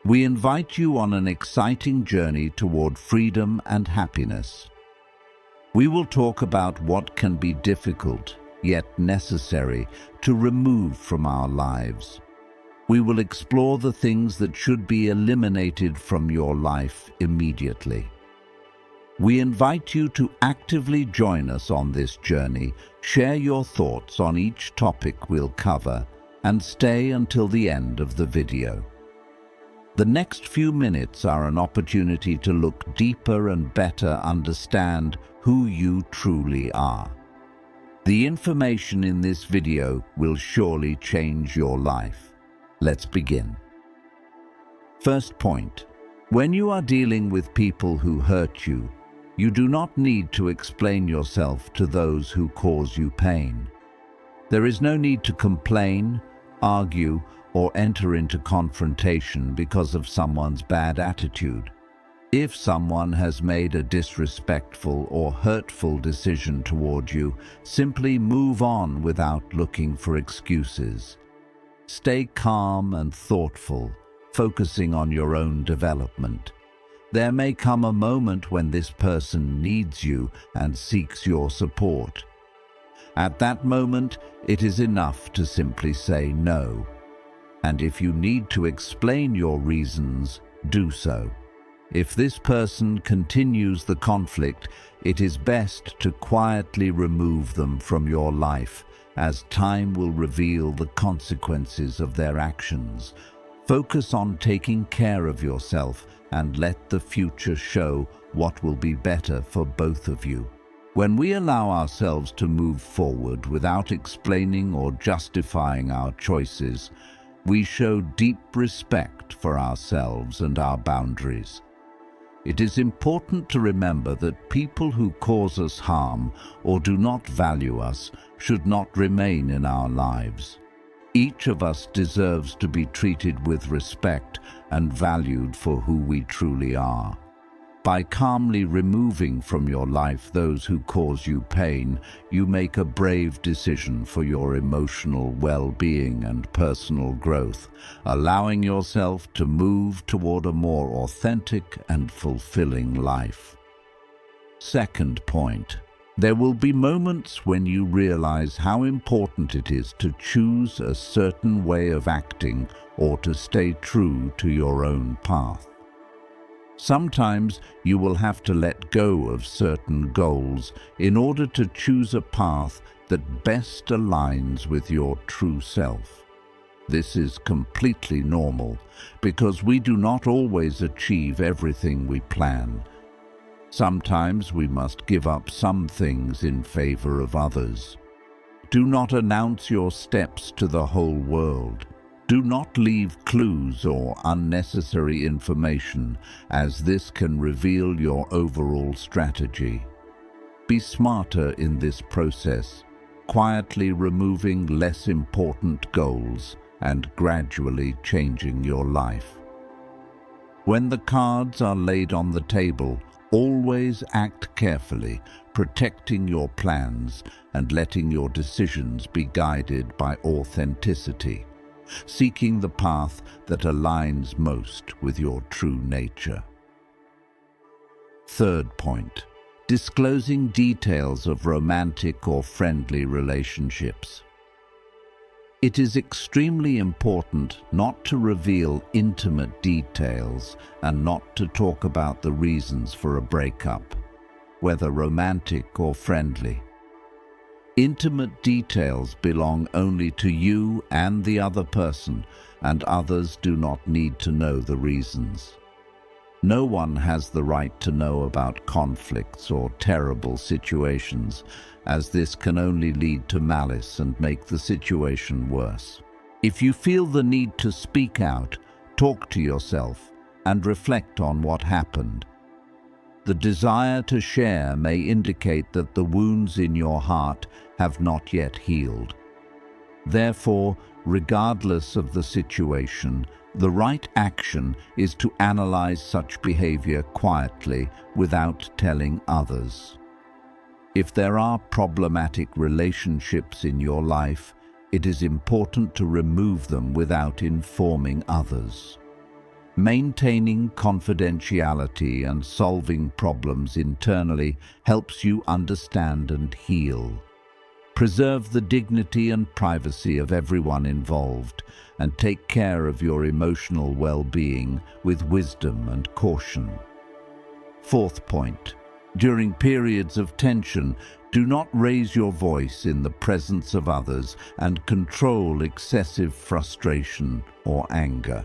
We invite you on an exciting journey toward freedom and happiness. We will talk about what can be difficult, yet necessary, to remove from our lives. We will explore the things that should be eliminated from your life immediately. We invite you to actively join us on this journey, share your thoughts on each topic we'll cover, and stay until the end of the video. The next few minutes are an opportunity to look deeper and better understand who you truly are. The information in this video will surely change your life. Let's begin. First point. When you are dealing with people who hurt you, you do not need to explain yourself to those who cause you pain. There is no need to complain, argue, or enter into confrontation because of someone's bad attitude. If someone has made a disrespectful or hurtful decision toward you, simply move on without looking for excuses. Stay calm and thoughtful, focusing on your own development. There may come a moment when this person needs you and seeks your support. At that moment, it is enough to simply say no. And if you need to explain your reasons, do so. If this person continues the conflict, it is best to quietly remove them from your life, as time will reveal the consequences of their actions. Focus on taking care of yourself and let the future show what will be better for both of you. When we allow ourselves to move forward without explaining or justifying our choices, we show deep respect for ourselves and our boundaries. It is important to remember that people who cause us harm or do not value us should not remain in our lives. Each of us deserves to be treated with respect and valued for who we truly are. By calmly removing from your life those who cause you pain, you make a brave decision for your emotional well-being and personal growth, allowing yourself to move toward a more authentic and fulfilling life. Second point. There will be moments when you realize how important it is to choose a certain way of acting or to stay true to your own path. Sometimes you will have to let go of certain goals in order to choose a path that best aligns with your true self. This is completely normal because we do not always achieve everything we plan. Sometimes we must give up some things in favor of others. Do not announce your steps to the whole world. Do not leave clues or unnecessary information, as this can reveal your overall strategy. Be smarter in this process, quietly removing less important goals and gradually changing your life. When the cards are laid on the table, always act carefully, protecting your plans and letting your decisions be guided by authenticity, seeking the path that aligns most with your true nature. Third point. Disclosing details of romantic or friendly relationships. It is extremely important not to reveal intimate details and not to talk about the reasons for a breakup, whether romantic or friendly. Intimate details belong only to you and the other person, and others do not need to know the reasons. No one has the right to know about conflicts or terrible situations, as this can only lead to malice and make the situation worse. If you feel the need to speak out, talk to yourself and reflect on what happened. The desire to share may indicate that the wounds in your heart have not yet healed. Therefore, regardless of the situation, the right action is to analyze such behavior quietly without telling others. If there are problematic relationships in your life, it is important to remove them without informing others. Maintaining confidentiality and solving problems internally helps you understand and heal. Preserve the dignity and privacy of everyone involved, and take care of your emotional well-being with wisdom and caution. Fourth point. During periods of tension, do not raise your voice in the presence of others and control excessive frustration or anger.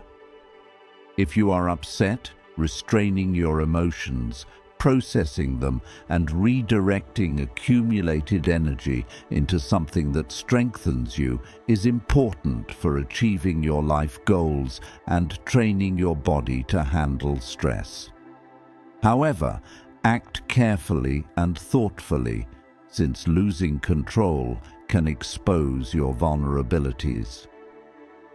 If you are upset, restraining your emotions, processing them, and redirecting accumulated energy into something that strengthens you is important for achieving your life goals and training your body to handle stress. However, act carefully and thoughtfully, since losing control can expose your vulnerabilities.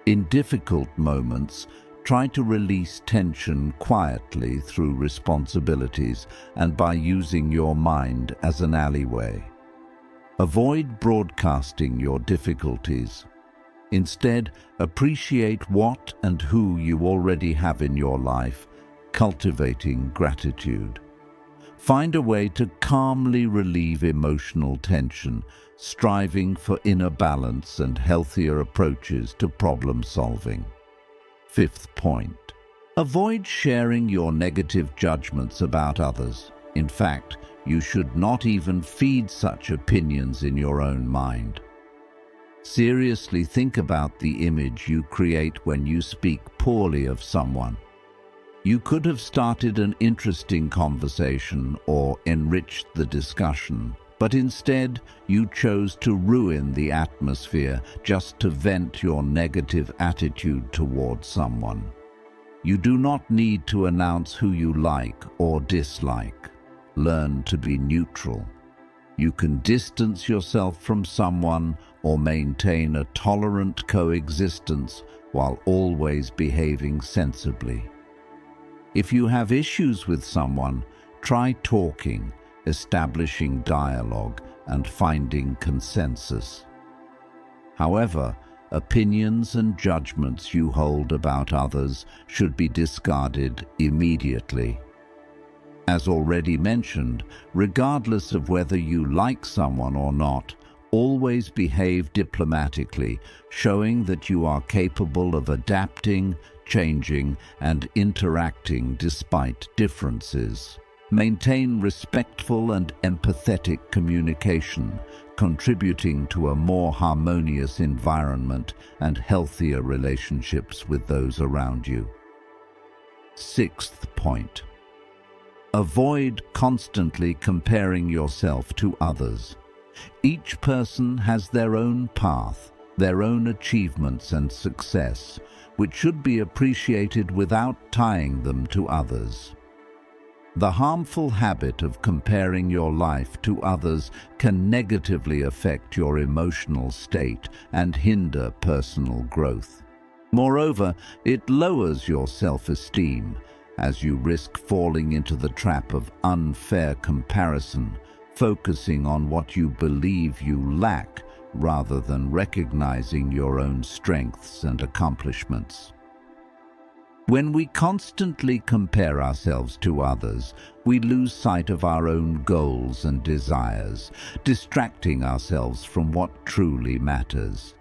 In difficult moments, try to release tension quietly through responsibilities and by using your mind as an alleyway. Avoid broadcasting your difficulties. Instead, appreciate what and who you already have in your life, cultivating gratitude. Find a way to calmly relieve emotional tension, striving for inner balance and healthier approaches to problem solving. Fifth point. Avoid sharing your negative judgments about others. In fact, you should not even feed such opinions in your own mind. Seriously think about the image you create when you speak poorly of someone. You could have started an interesting conversation or enriched the discussion, but instead you chose to ruin the atmosphere just to vent your negative attitude towards someone. You do not need to announce who you like or dislike. Learn to be neutral. You can distance yourself from someone or maintain a tolerant coexistence while always behaving sensibly. If you have issues with someone, try talking, establishing dialogue, and finding consensus. However, opinions and judgments you hold about others should be discarded immediately. As already mentioned, regardless of whether you like someone or not, always behave diplomatically, showing that you are capable of adapting, changing, and interacting despite differences. Maintain respectful and empathetic communication, contributing to a more harmonious environment and healthier relationships with those around you. Sixth point. Avoid constantly comparing yourself to others. Each person has their own path, their own achievements and success, which should be appreciated without tying them to others. The harmful habit of comparing your life to others can negatively affect your emotional state and hinder personal growth. Moreover, it lowers your self-esteem, as you risk falling into the trap of unfair comparison, focusing on what you believe you lack rather than recognizing your own strengths and accomplishments. When we constantly compare ourselves to others, we lose sight of our own goals and desires, distracting ourselves from what truly matters.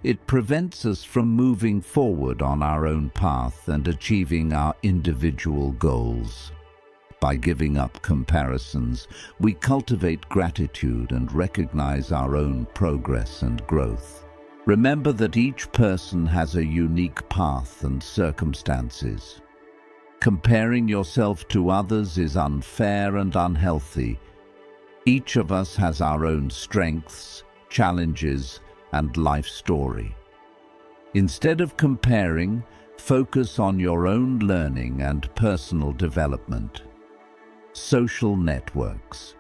It prevents us from moving forward on our own path and achieving our individual goals. By giving up comparisons, we cultivate gratitude and recognize our own progress and growth. Remember that each person has a unique path and circumstances. Comparing yourself to others is unfair and unhealthy. Each of us has our own strengths, challenges, and life story. Instead of comparing, focus on your own learning and personal development. Social networks.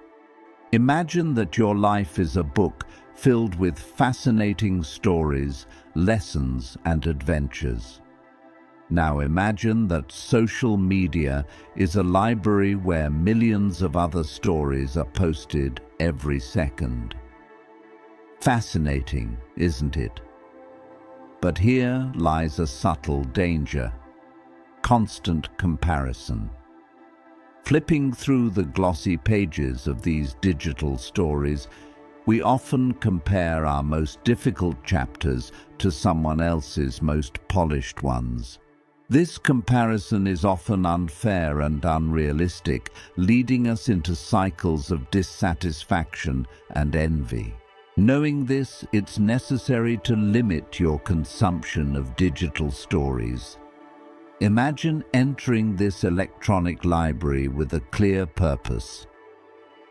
Imagine that your life is a book filled with fascinating stories, lessons, and adventures. Now imagine that social media is a library where millions of other stories are posted every second. Fascinating, isn't it? But here lies a subtle danger. constant comparison. Flipping through the glossy pages of these digital stories, we often compare our most difficult chapters to someone else's most polished ones. This comparison is often unfair and unrealistic, leading us into cycles of dissatisfaction and envy. Knowing this, it's necessary to limit your consumption of digital stories. Imagine entering this electronic library with a clear purpose.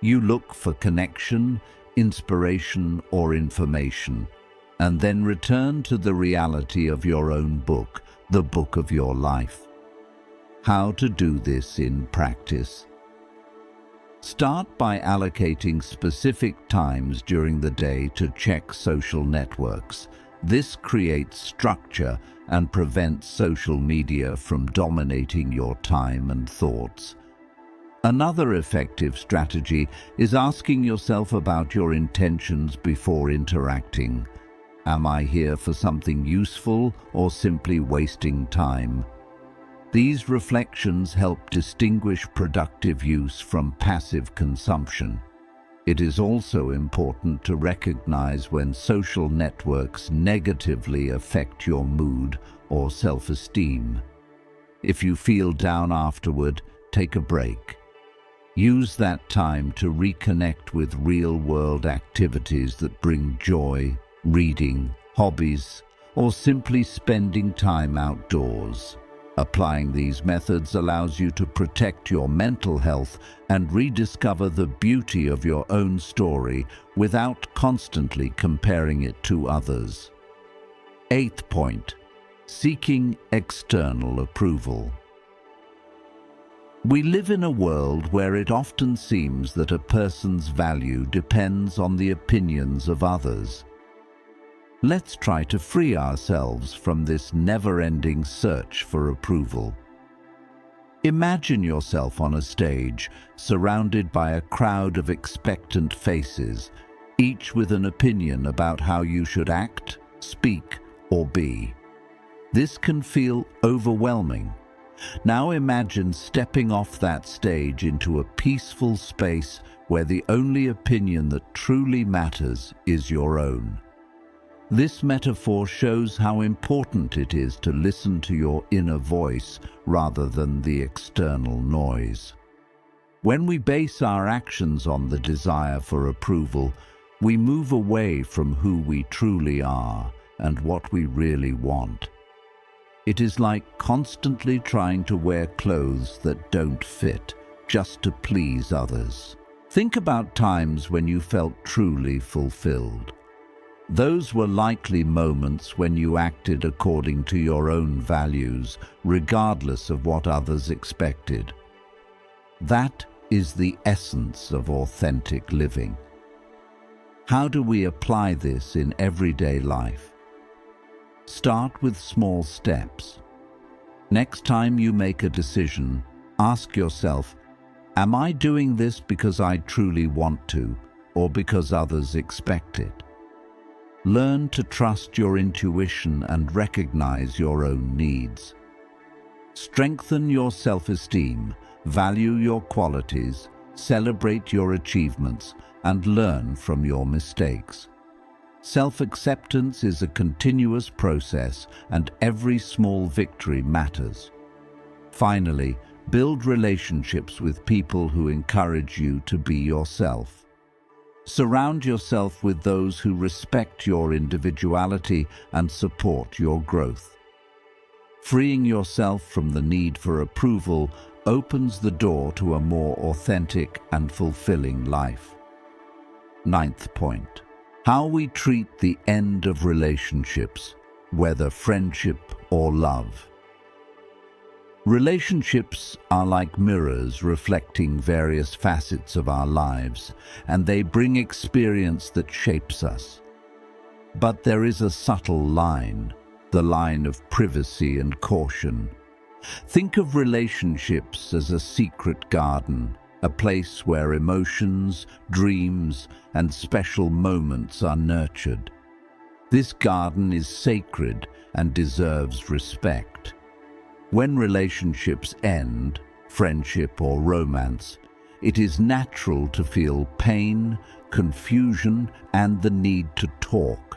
You look for connection, inspiration, or information, and then return to the reality of your own book, the book of your life. How to do this in practice? Start by allocating specific times during the day to check social networks. This creates structure and prevents social media from dominating your time and thoughts. Another effective strategy is asking yourself about your intentions before interacting. Am I here for something useful or simply wasting time? These reflections help distinguish productive use from passive consumption. It is also important to recognize when social networks negatively affect your mood or self-esteem. If you feel down afterward, take a break. Use that time to reconnect with real-world activities that bring joy, reading, hobbies, or simply spending time outdoors. Applying these methods allows you to protect your mental health and rediscover the beauty of your own story without constantly comparing it to others. 8th point, seeking external approval. We live in a world where it often seems that a person's value depends on the opinions of others. Let's try to free ourselves from this never-ending search for approval. Imagine yourself on a stage, surrounded by a crowd of expectant faces, each with an opinion about how you should act, speak, or be. This can feel overwhelming. Now imagine stepping off that stage into a peaceful space where the only opinion that truly matters is your own. This metaphor shows how important it is to listen to your inner voice rather than the external noise. When we base our actions on the desire for approval, we move away from who we truly are and what we really want. It is like constantly trying to wear clothes that don't fit, just to please others. Think about times when you felt truly fulfilled. Those were likely moments when you acted according to your own values, regardless of what others expected. That is the essence of authentic living. How do we apply this in everyday life? Start with small steps. Next time you make a decision, ask yourself, am I doing this because I truly want to, or because others expect it? Learn to trust your intuition and recognize your own needs. Strengthen your self-esteem, value your qualities, celebrate your achievements, and learn from your mistakes. Self-acceptance is a continuous process, and every small victory matters. Finally, build relationships with people who encourage you to be yourself. Surround yourself with those who respect your individuality and support your growth. Freeing yourself from the need for approval opens the door to a more authentic and fulfilling life. 9th point. How we treat the end of relationships, whether friendship or love. Relationships are like mirrors reflecting various facets of our lives, and they bring experience that shapes us. But there is a subtle line, the line of privacy and caution. Think of relationships as a secret garden, a place where emotions, dreams, and special moments are nurtured. This garden is sacred and deserves respect. When relationships end, friendship or romance, it is natural to feel pain, confusion, and the need to talk.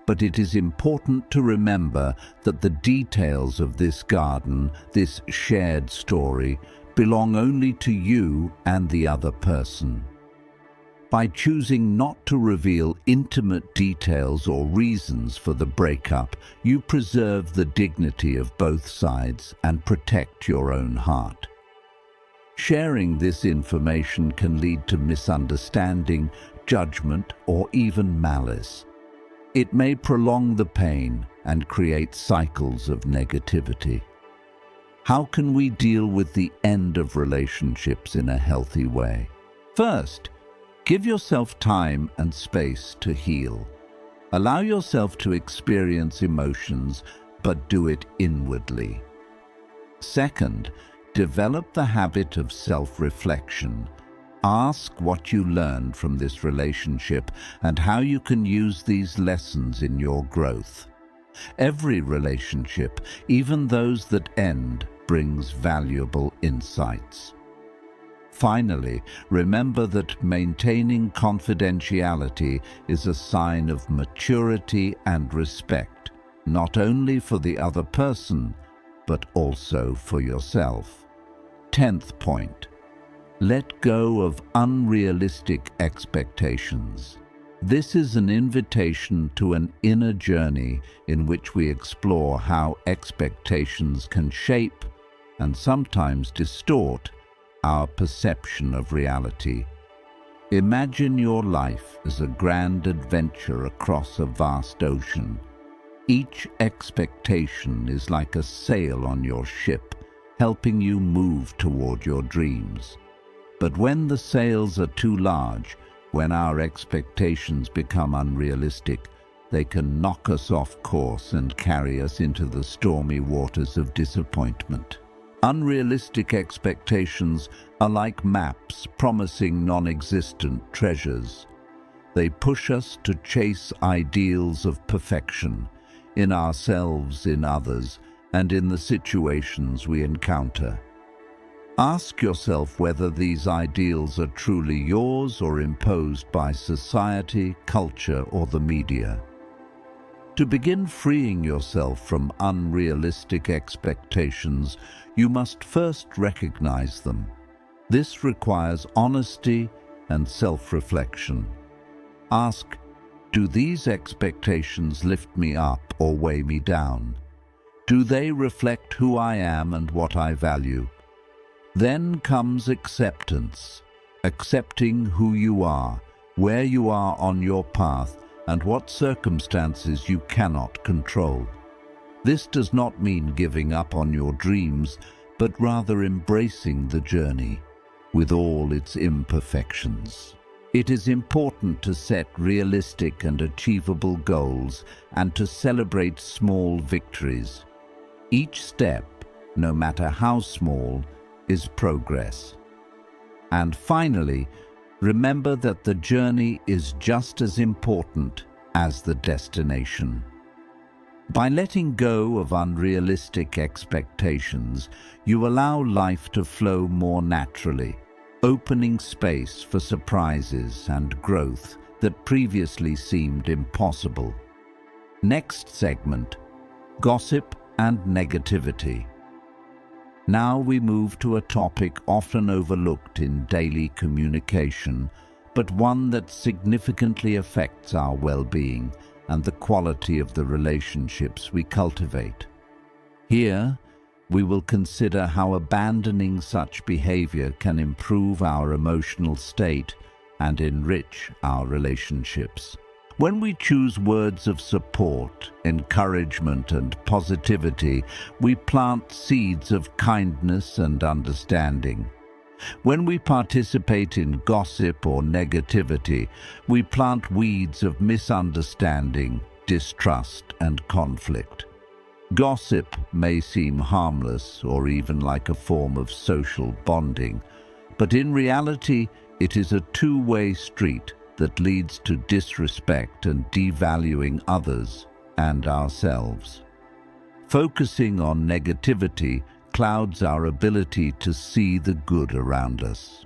But it is important to remember that the details of this garden, this shared story, belong only to you and the other person. By choosing not to reveal intimate details or reasons for the breakup, you preserve the dignity of both sides and protect your own heart. Sharing this information can lead to misunderstanding, judgment, or even malice. It may prolong the pain and create cycles of negativity. How can we deal with the end of relationships in a healthy way? First, give yourself time and space to heal. Allow yourself to experience emotions, but do it inwardly. Second, develop the habit of self-reflection. Ask what you learned from this relationship and how you can use these lessons in your growth. Every relationship, even those that end, brings valuable insights. Finally, remember that maintaining confidentiality is a sign of maturity and respect, not only for the other person, but also for yourself. 10th point. Let go of unrealistic expectations. This is an invitation to an inner journey in which we explore how expectations can shape and sometimes distort our perception of reality. Imagine your life as a grand adventure across a vast ocean. Each expectation is like a sail on your ship, helping you move toward your dreams. But when the sails are too large, when our expectations become unrealistic, they can knock us off course and carry us into the stormy waters of disappointment. Unrealistic expectations are like maps promising non-existent treasures. They push us to chase ideals of perfection, in ourselves, in others, and in the situations we encounter. Ask yourself whether these ideals are truly yours or imposed by society, culture, or the media. To begin freeing yourself from unrealistic expectations, you must first recognize them. This requires honesty and self-reflection. Ask, do these expectations lift me up or weigh me down? Do they reflect who I am and what I value? Then comes acceptance, accepting who you are, where you are on your path, and what circumstances you cannot control. This does not mean giving up on your dreams, but rather embracing the journey with all its imperfections. It is important to set realistic and achievable goals and to celebrate small victories. Each step, no matter how small, is progress. And finally, remember that the journey is just as important as the destination. By letting go of unrealistic expectations, you allow life to flow more naturally, opening space for surprises and growth that previously seemed impossible. Next segment, gossip and negativity. Now we move to a topic often overlooked in daily communication, but one that significantly affects our well-being and the quality of the relationships we cultivate. Here, we will consider how abandoning such behavior can improve our emotional state and enrich our relationships. When we choose words of support, encouragement, and positivity, we plant seeds of kindness and understanding. When we participate in gossip or negativity, we plant weeds of misunderstanding, distrust, and conflict. Gossip may seem harmless or even like a form of social bonding, but in reality, it is a two-way street that leads to disrespect and devaluing others and ourselves. Focusing on negativity clouds our ability to see the good around us.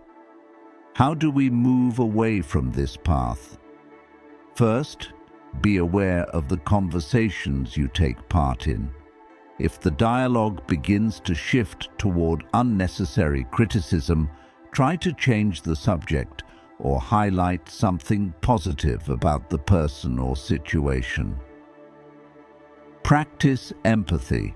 How do we move away from this path? First, be aware of the conversations you take part in. If the dialogue begins to shift toward unnecessary criticism, try to change the subject or highlight something positive about the person or situation. Practice empathy.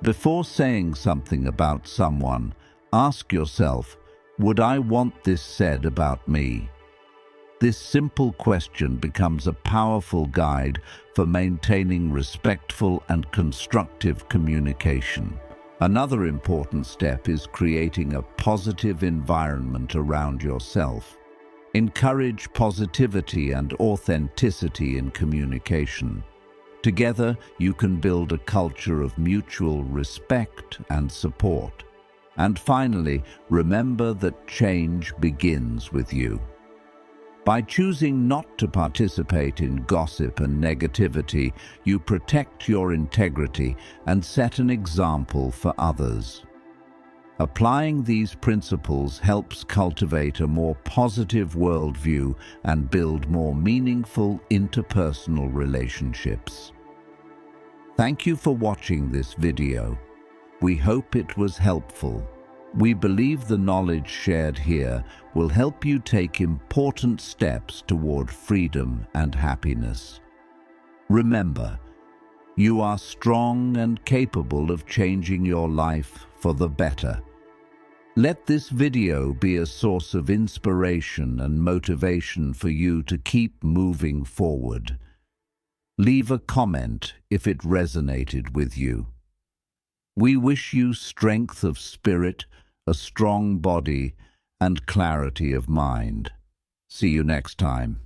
Before saying something about someone, ask yourself, would I want this said about me? This simple question becomes a powerful guide for maintaining respectful and constructive communication. Another important step is creating a positive environment around yourself. Encourage positivity and authenticity in communication. Together, you can build a culture of mutual respect and support. And finally, remember that change begins with you. By choosing not to participate in gossip and negativity, you protect your integrity and set an example for others. Applying these principles helps cultivate a more positive worldview and build more meaningful interpersonal relationships. Thank you for watching this video. We hope it was helpful. We believe the knowledge shared here will help you take important steps toward freedom and happiness. Remember, you are strong and capable of changing your life for the better. Let this video be a source of inspiration and motivation for you to keep moving forward. Leave a comment if it resonated with you. We wish you strength of spirit, a strong body, and clarity of mind. See you next time.